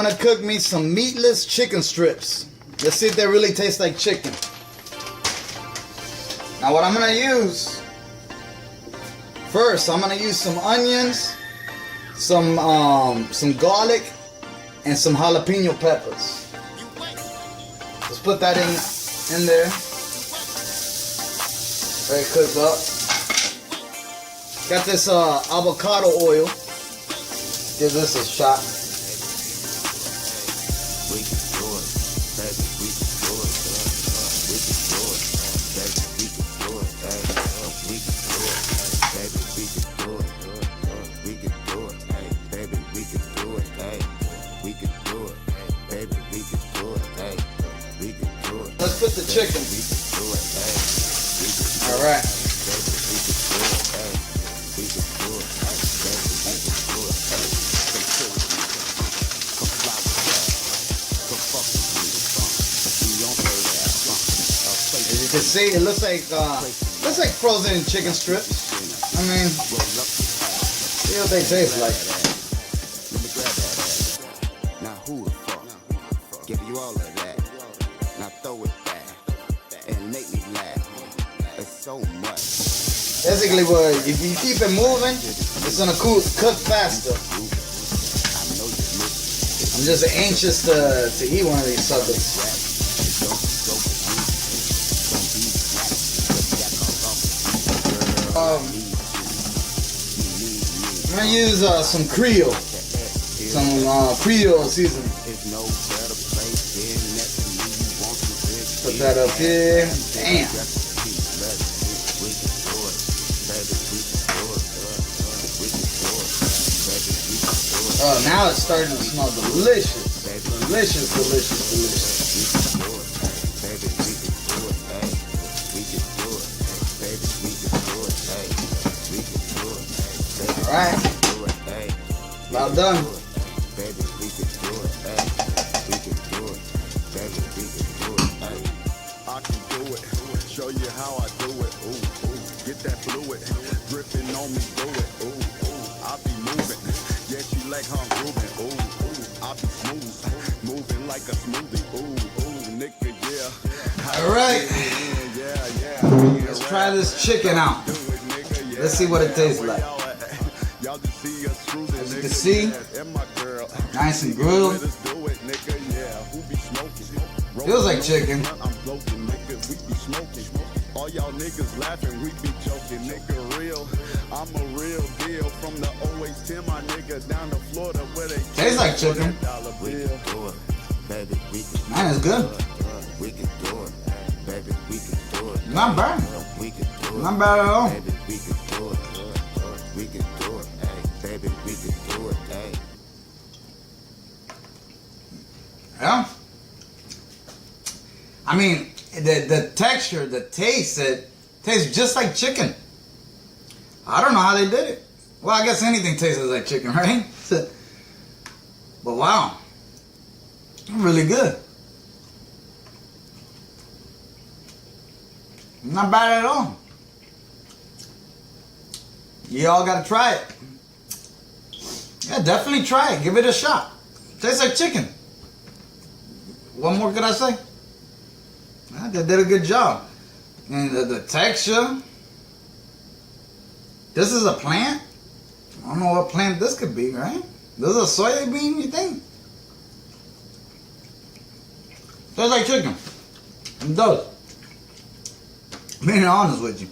gonna cook me some meatless chicken strips. Let's see if they really taste like chicken. Now what I'm gonna use, first I'm gonna use some onions, some garlic, and some jalapeno peppers. Let's put that in there. Very cooked up. Got this avocado oil. Give this a shot. Let's put the chicken. All right. As you can see, it looks like frozen chicken strips. I mean, see what they taste like. Let me grab that. Now who the fuck give you all of that? Now throw it back and make me laugh. It's so much. Basically, if you keep it moving, it's gonna cook faster. I'm just anxious to eat one of these suckers. I'm gonna use some Creole seasoning. Put that up here. Damn. Oh, now it's starting to smell delicious. Delicious, delicious, delicious. Alright. About done. I can do it. Show you how I do it. Ooh, ooh. Get that fluid. Dripping on me, do it. Ooh, ooh. I be moving. Yeah, she like her grooving. Ooh, ooh. I be smooth. Moving like a smoothie. Ooh, ooh. Nigga, yeah. Alright. Yeah. Let's try this chicken out. Let's see what it tastes like. As you can see, nice and grilled. Feels like chicken. All y'all niggas laughing, we be joking, nigga real. I'm a real deal from the always 10, my nigga down to Florida where they tastes like chicken. Man, it's good. Not bad. Not bad at all. Yeah. I mean, the texture, the taste, it tastes just like chicken. I don't know how they did it. Well, I guess anything tastes like chicken, right? But wow, really good. Not bad at all. Y'all gotta try it. Yeah, definitely try it. Give it a shot. Tastes like chicken. What more could I say? They did a good job. And the texture. This is a plant? I don't know what plant this could be, right? This is a soybean, you think? Tastes like chicken. It does. Being honest with you.